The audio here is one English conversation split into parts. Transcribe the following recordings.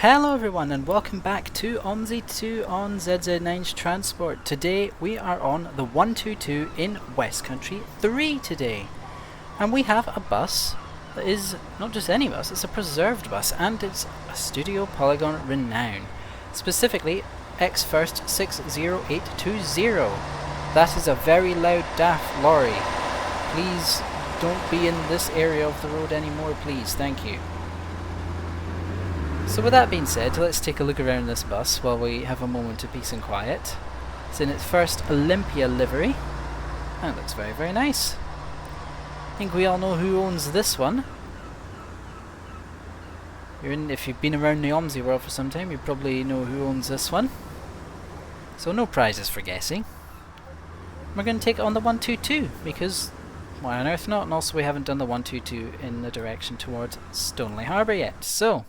Hello everyone and welcome back to OMSI2 on ZZ9's Transport. Today we are on the 122 in Westcountry 3 today. And we have a bus that is not just any bus, it's a preserved bus, and it's a Studio Polygon Renown. Specifically X1 60820. That is a very loud DAF lorry. Please don't be in this area of the road anymore, please, thank you. So with that being said, let's take a look around this bus while we have a moment of peace and quiet. It's in its first Olympia livery, and it looks very, very nice. I think we all know who owns this one. If you've been around the OMSI world for some time, you probably know who owns this one. So no prizes for guessing. We're going to take it on the 122, because why on earth not? And also we haven't done the 122 in the direction towards Stoneleigh Harbour yet. So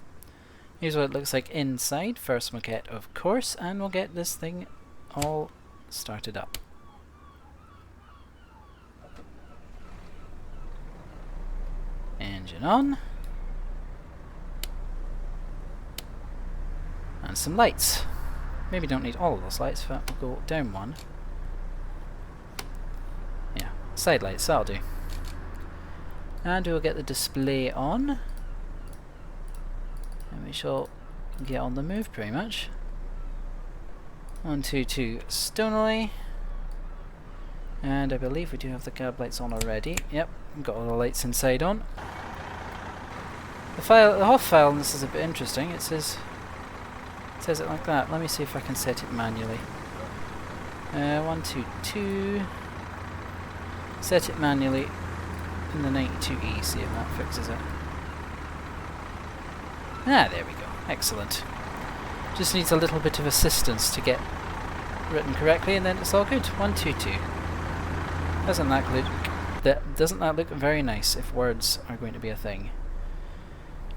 here's what it looks like inside, first maquette of course, and we'll get this thing all started up. Engine on. And some lights. Maybe don't need all of those lights, but we'll go down one. Yeah, side lights, that'll do. And we'll get the display on. And we shall get on the move pretty much. 122 Stoneleigh. And I believe we do have the cab lights on already. Yep, we've got all the lights inside on. The HOF file on this is a bit interesting. It says it like that. Let me see if I can set it manually. 122. Set it manually in the 92E, see if that fixes it. Ah, there we go. Excellent. Just needs a little bit of assistance to get written correctly, and then it's all good. 122. Doesn't that look very nice if words are going to be a thing?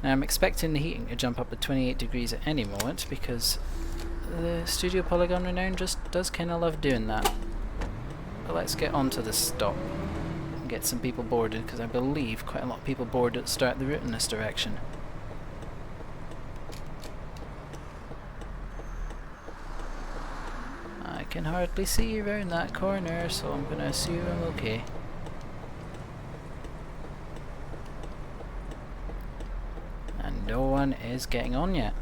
Now I'm expecting the heating to jump up to 28 degrees at any moment, because the Studio Polygon Renown just does kind of love doing that. But let's get onto the stop and get some people boarded, because I believe quite a lot of people board at start the route in this direction. I can hardly see around that corner, so I'm gonna assume I'm okay. And no one is getting on yet.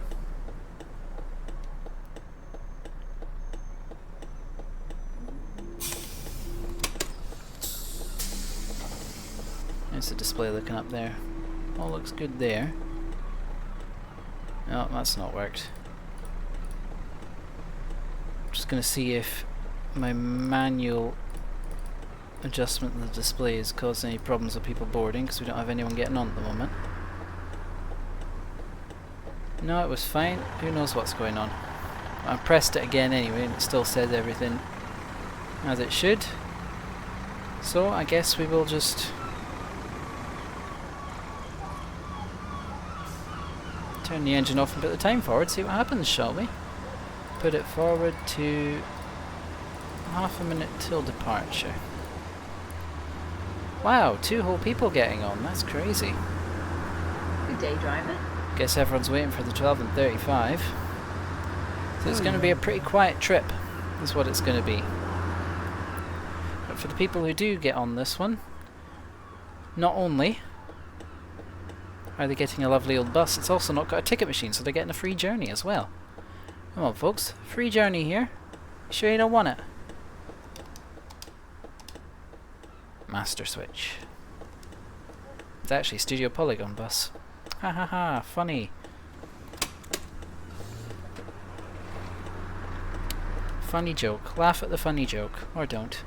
There's the display looking up there. All looks good there. No, that's not worked. Just going to see if my manual adjustment of the display has caused any problems with people boarding, because we don't have anyone getting on at the moment. No, it was fine. Who knows what's going on? I pressed it again anyway, and it still says everything as it should. So I guess we will just turn the engine off and put the time forward, see what happens, shall we? Put it forward to half a minute till departure. Wow, 2 whole people getting on, that's crazy. Good day, driver. Guess everyone's waiting for the 12 and 35. So it's going to be a pretty quiet trip, is what it's going to be. But for the people who do get on this one, not only are they getting a lovely old bus, it's also not got a ticket machine, so they're getting a free journey as well. Come on folks, free journey here. You sure you don't want it? Master switch. It's actually Studio Polygon bus. Ha ha ha, funny. Funny joke. Laugh at the funny joke. Or don't.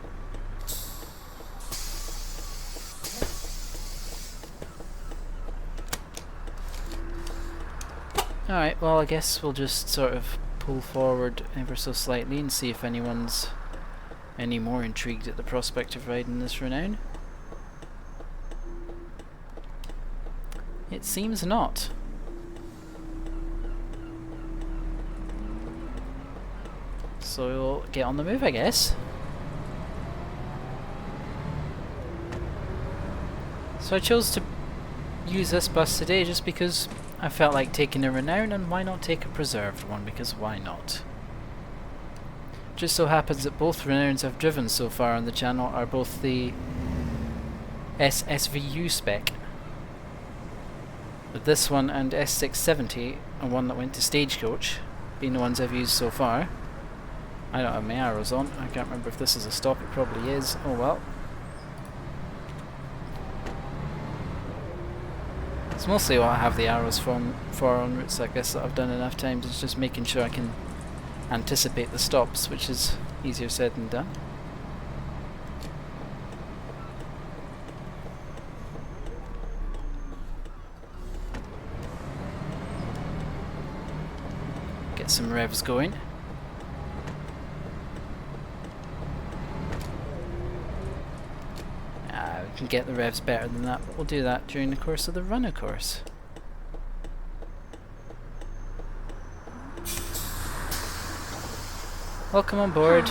Alright, well I guess we'll just sort of pull forward ever so slightly and see if anyone's any more intrigued at the prospect of riding this Renown. It seems not. So we'll get on the move, I guess. So I chose to use this bus today just because I felt like taking a Renown, and why not take a preserved one, because why not? Just so happens that both Renowns I've driven so far on the channel are both the SVU spec. With this one and S670, and one that went to Stagecoach, being the ones I've used so far. I don't have my arrows on, I can't remember if this is a stop, it probably is, oh well. It's mostly what I have the arrows for on routes like this that I've done enough times, it's just making sure I can anticipate the stops, which is easier said than done. Get some revs going. We can get the revs better than that, but we'll do that during the course of the run, of course. Welcome on board.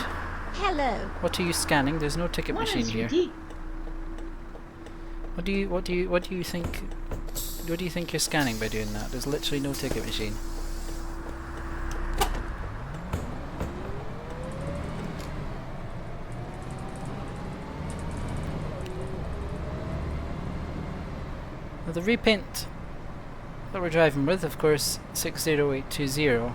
Hello. What are you scanning? There's no ticket machine here. What do you think you're scanning by doing that? There's literally no ticket machine. Now the repaint that we're driving with, of course, 60820,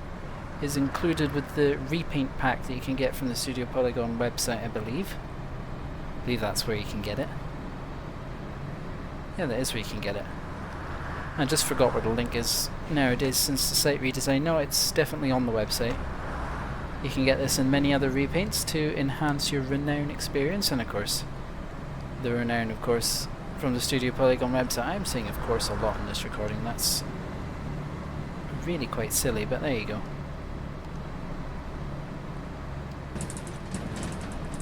is included with the repaint pack that you can get from the Studio Polygon website, I believe. I believe that's where you can get it. Yeah, that is where you can get it. I just forgot where the link is nowadays since the site redesign. No, it's definitely on the website. You can get this and many other repaints to enhance your Renown experience, and of course, the Renown, of course, from the Studio Polygon website. I'm saying of course a lot in this recording, that's really quite silly, but there you go.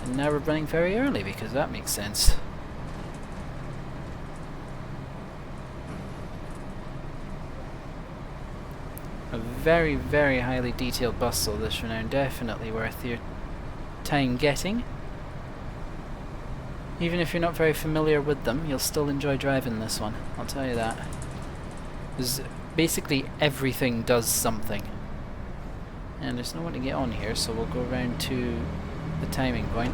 And now we're running very early because that makes sense. A very, very highly detailed bus, so this Renown, definitely worth your time getting. Even if you're not very familiar with them, you'll still enjoy driving this one, I'll tell you that. Because basically everything does something. And there's no one to get on here, so we'll go around to the timing point.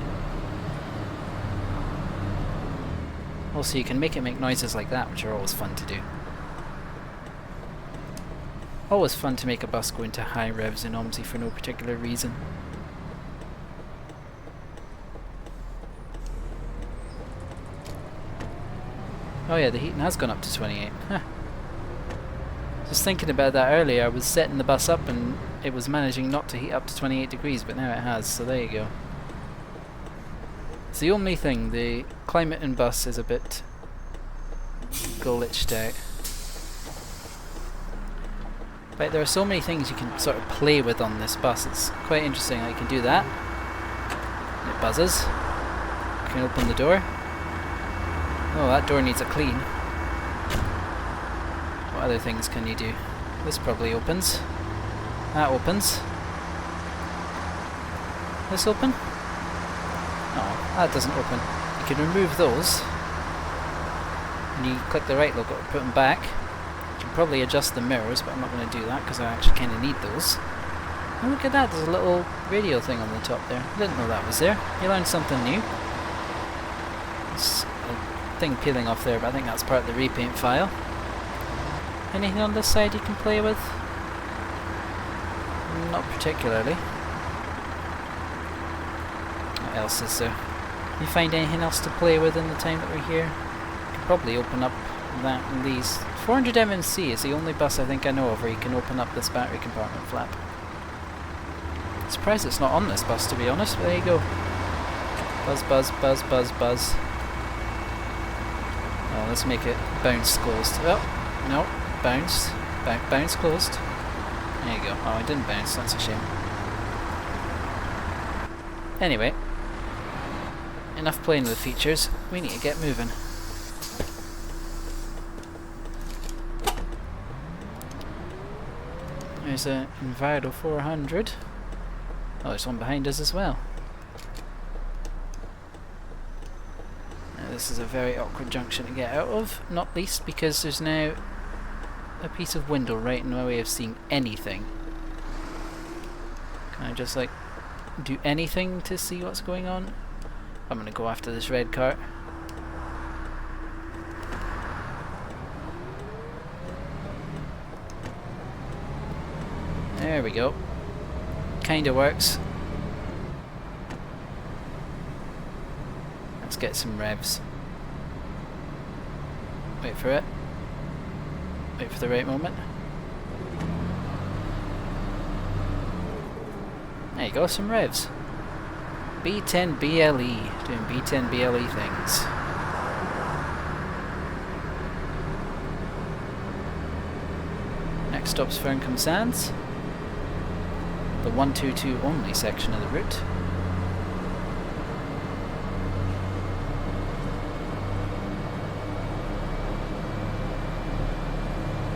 Also, you can make it make noises like that, which are always fun to do. Always fun to make a bus go into high revs in OMSI for no particular reason. Oh yeah, the heating has gone up to 28. Huh. Just thinking about that earlier, I was setting the bus up and it was managing not to heat up to 28 degrees, but now it has, so there you go. It's the only thing, the climate in bus is a bit glitched out. But there are so many things you can sort of play with on this bus, it's quite interesting. You can do that, it buzzes, you can open the door. Oh, that door needs a clean. What other things can you do? This probably opens. That opens. This open? No, that doesn't open. You can remove those. And you click the right logo to put them back. You can probably adjust the mirrors, but I'm not going to do that because I actually kind of need those. And look at that, there's a little radio thing on the top there. I didn't know that was there. You learned something new. It's a thing peeling off there, but I think that's part of the repaint file. Anything on this side you can play with? Not particularly. What else is there? You find anything else to play with in the time that we're here? You could probably open up that and these. 400 MNC is the only bus I think I know of where you can open up this battery compartment flap. Surprised it's not on this bus, to be honest, but there you go. Buzz, buzz, buzz, buzz, buzz. Oh, let's make it bounce closed. Oh, no, bounce. Bounce closed. There you go. Oh, it didn't bounce, that's a shame. Anyway, enough playing with features, we need to get moving. There's a Enviro 400. Oh, there's one behind us as well. Now, this is a very awkward junction to get out of, not least because there's now a piece of window right in my way of seeing anything. Can I just like do anything to see what's going on? I'm gonna go after this red car. There we go. Kinda works. Let's get some revs. Wait for it. Wait for the right moment. There you go, some revs. B10 BLE, doing B10 BLE things. Next stop's Ferncombe Sands. The 122 only section of the route.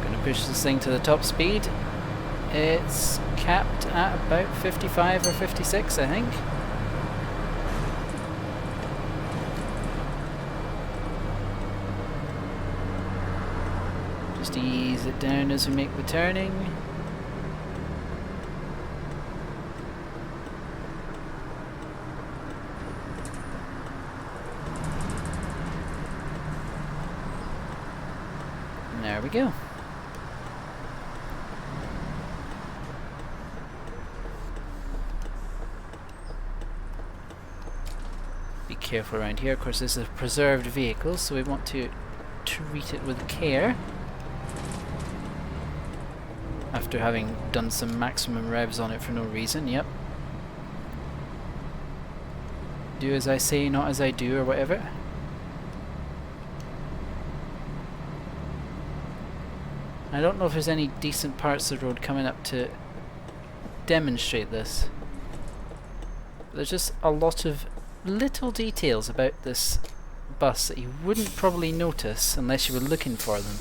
Gonna push this thing to the top speed. It's capped at about 55 or 56, I think. Just ease it down as we make the turning. There we go. Be careful around here. Of course, this is a preserved vehicle, so we want to treat it with care. After having done some maximum revs on it for no reason, yep. Do as I say, not as I do, or whatever. I don't know if there's any decent parts of the road coming up to demonstrate this. There's just a lot of little details about this bus that you wouldn't probably notice unless you were looking for them.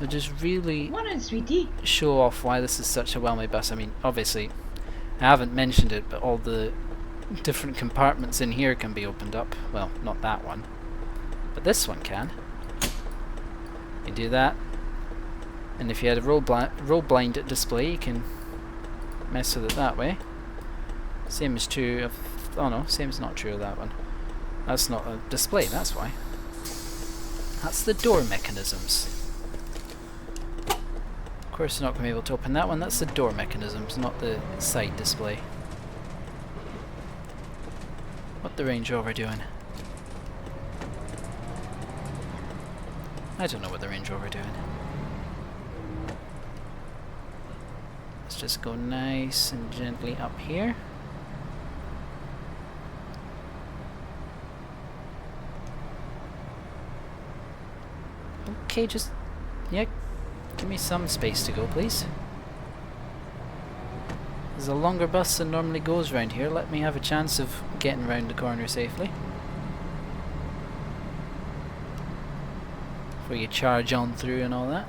They just really show off why this is such a well-made bus. I mean, obviously, I haven't mentioned it, but all the different compartments in here can be opened up. Well, not that one, but this one can. You do that. And if you had a roll blind display, you can mess with it that way. Same is true of... oh no, same is not true of that one. That's not a display, that's why. That's the door mechanisms. Of course you're not going to be able to open that one, that's the door mechanisms, not the side display. What the Range Rover doing? I don't know what the Range Rover doing. Let's just go nice and gently up here. Okay, just... yeah, give me some space to go, please. There's a longer bus than normally goes around here. Let me have a chance of getting round the corner safely. Before you charge on through and all that.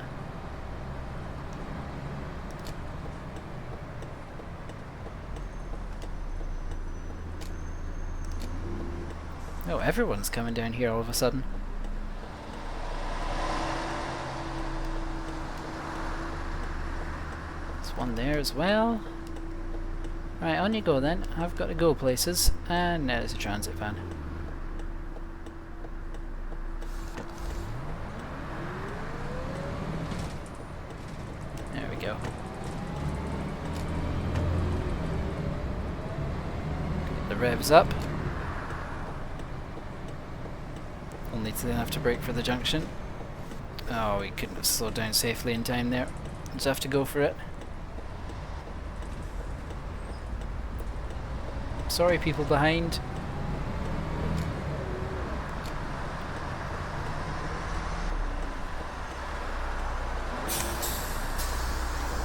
Oh, everyone's coming down here all of a sudden. There's one there as well. Right, on you go then. I've got to go places. And now there's a transit van. There we go. Get the revs up. Only to then have to brake for the junction. Oh, we couldn't have slowed down safely in time there. Just have to go for it. Sorry, people behind.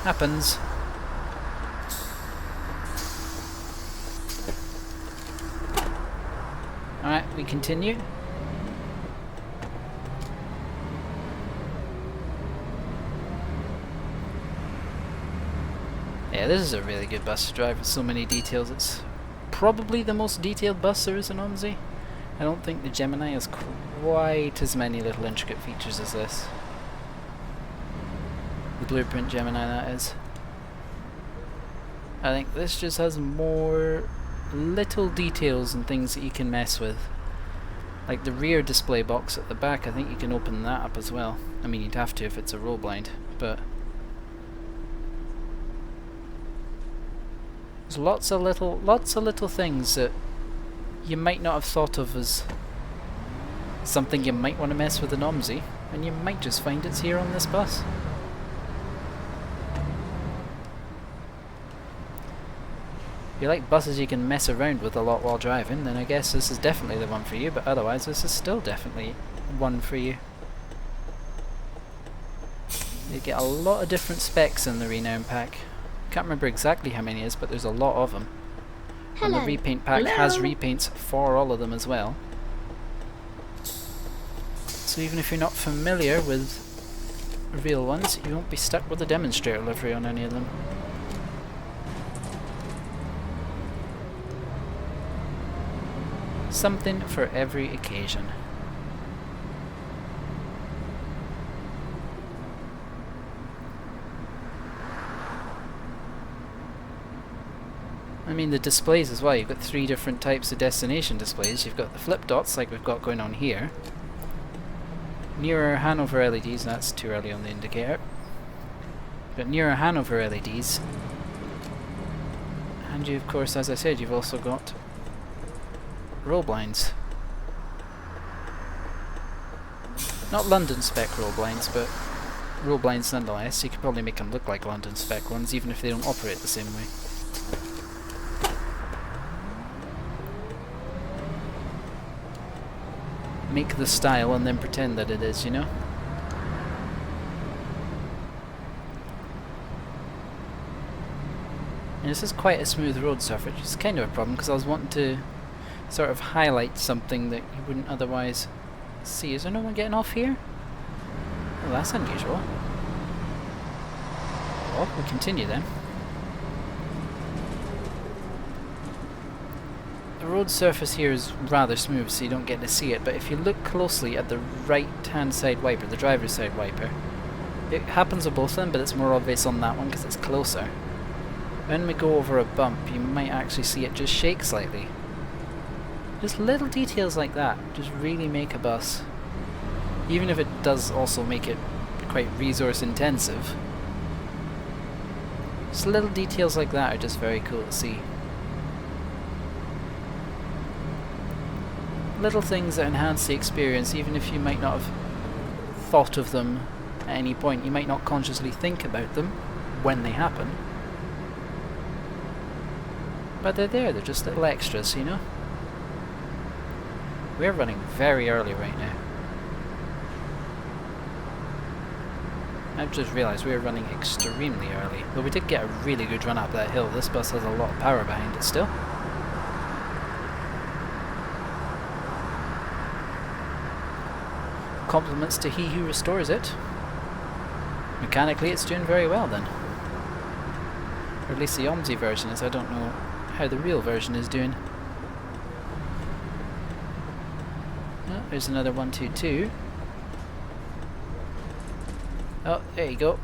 Happens. Alright, we continue. Yeah, this is a really good bus to drive with so many details. It's probably the most detailed bus there is in OMSI. I don't think the Gemini has quite as many little intricate features as this. Blueprint Gemini, that is. I think this just has more little details and things that you can mess with. Like the rear display box at the back, I think you can open that up as well. I mean, you'd have to if it's a roll blind, but there's lots of little things that you might not have thought of as something you might want to mess with an OMSI, and you might just find it's here on this bus. If you like buses you can mess around with a lot while driving, then I guess this is definitely the one for you, but otherwise this is still definitely one for you. You get a lot of different specs in the Renown pack. Can't remember exactly how many it is, but there's a lot of them. And the repaint pack has repaints for all of them as well. So even if you're not familiar with real ones, you won't be stuck with a demonstrator livery on any of them. Something for every occasion. I mean the displays as well, you've got 3 different types of destination displays. You've got the flip dots like we've got going on here. Nearer Hanover LEDs, that's too early on the indicator. But nearer Hanover LEDs. And you of course, as I said, you've also got roll blinds. Not London spec roll blinds, but roll blinds nonetheless. You could probably make them look like London spec ones, even if they don't operate the same way. Make the style and then pretend that it is, you know? And this is quite a smooth road surface, which is kind of a problem because I was wanting to sort of highlight something that you wouldn't otherwise see. Is there no one getting off here? Well, that's unusual. Well, we'll continue then. The road surface here is rather smooth, so you don't get to see it, but if you look closely at the right-hand side wiper, the driver's side wiper, it happens on both of them, but it's more obvious on that one because it's closer. When we go over a bump, you might actually see it just shake slightly. Just little details like that just really make a bus. Even if it does also make it quite resource intensive. Just little details like that are just very cool to see. Little things that enhance the experience, even if you might not have thought of them at any point. You might not consciously think about them when they happen. But they're there, they're just little extras, you know? We're running very early right now. I've just realised we're running extremely early. Though we did get a really good run up that hill. This bus has a lot of power behind it still. Compliments to he who restores it. Mechanically it's doing very well then. Or at least the OMSI version is. I don't know how the real version is doing. Oh, there's another 122. Oh, there you go.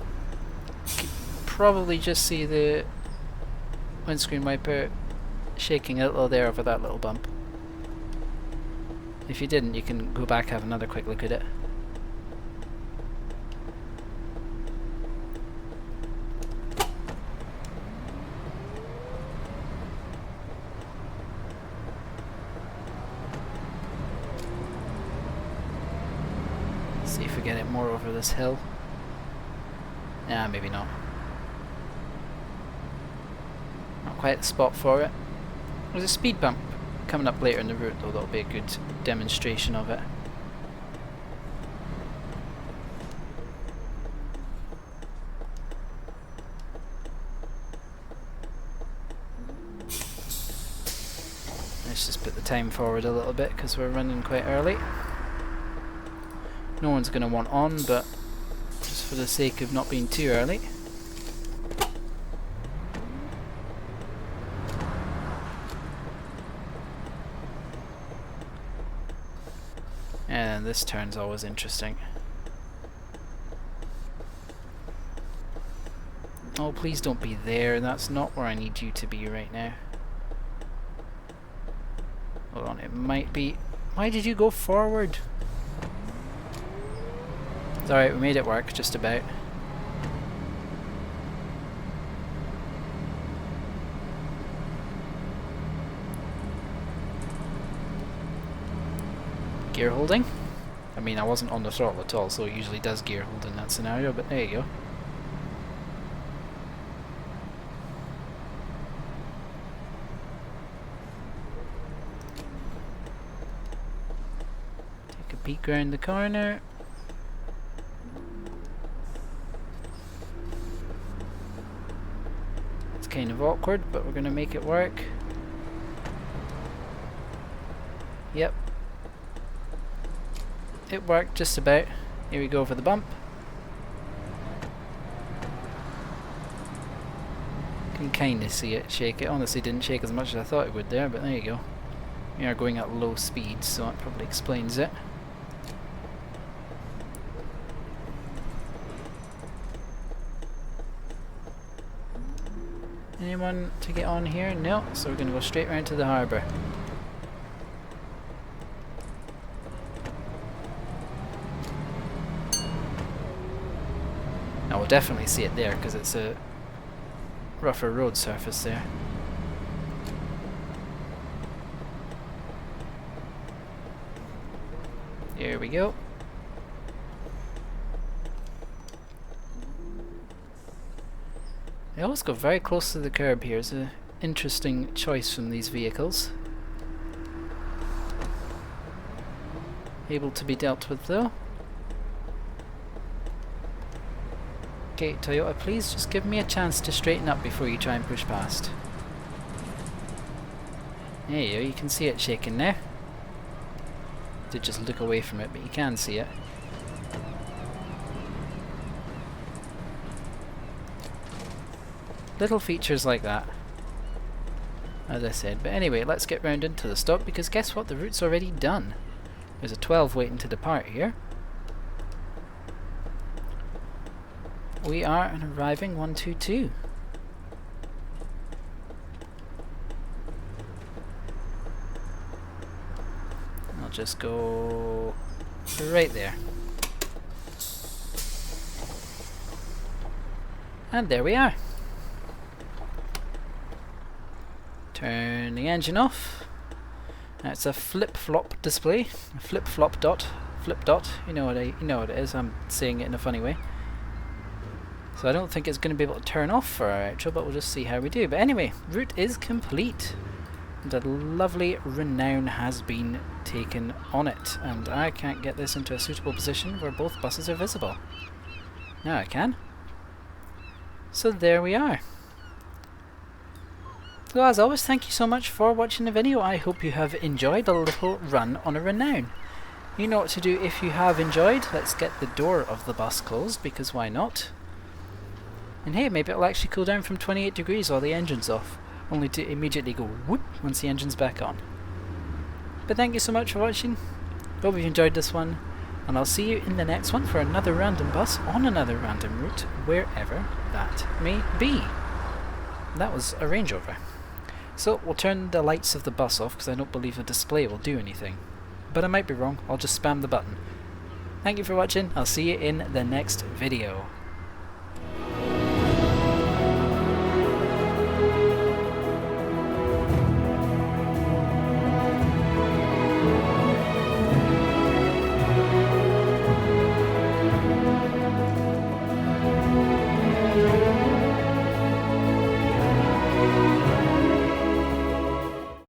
You can probably just see the windscreen wiper shaking a little there over that little bump. If you didn't, you can go back and have another quick look at it. See if we get it more over this hill. Nah, maybe not. Not quite the spot for it. There's a speed bump coming up later in the route, though that'll be a good demonstration of it. Let's just put the time forward a little bit because we're running quite early. No one's going to want on, but just for the sake of not being too early. And this turn's always interesting. Oh, please don't be there. That's not where I need you to be right now. Hold on, it might be... Why did you go forward? It's alright, we made it work, just about. Gear holding. I mean, I wasn't on the throttle at all, so it usually does gear hold in that scenario, but there you go. Take a peek around the corner. It's kind of awkward, but we're going to make it work. Yep. It worked just about. Here we go for the bump. Can kind of see it shake. It honestly didn't shake as much as I thought it would there, but there you go. We are going at low speeds, so that probably explains it. Anyone to get on here? No, so we're going to go straight round to the harbour. Now we'll definitely see it there because it's a rougher road surface there. Here we go. They always go very close to the curb here. It's an interesting choice from these vehicles. Able to be dealt with though. Okay, Toyota, please just give me a chance to straighten up before you try and push past. There you go, you can see it shaking there. Did just look away from it, but you can see it. Little features like that, as I said. But anyway, let's get round into the stop, because guess what? The route's already done. There's a 12 waiting to depart here. We are an arriving 122. I'll just go right there. And there we are. Turn the engine off. Now it's a flip-flop display. A flip-flop dot. Flip dot. You know what it is. I'm saying it in a funny way. So I don't think it's going to be able to turn off for our outro, but we'll just see how we do. But anyway, route is complete. And a lovely Renown has been taken on it. And I can't get this into a suitable position where both buses are visible. Now I can. So there we are. So as always, thank you so much for watching the video. I hope you have enjoyed a little run on a Renown. You know what to do if you have enjoyed. Let's get the door of the bus closed, because why not? And hey, maybe it'll actually cool down from 28 degrees while the engine's off, only to immediately go whoop once the engine's back on. But thank you so much for watching. Hope you enjoyed this one, and I'll see you in the next one for another random bus on another random route, wherever that may be. That was a Range Rover. So we'll turn the lights of the bus off because I don't believe the display will do anything. But I might be wrong, I'll just spam the button. Thank you for watching, I'll see you in the next video.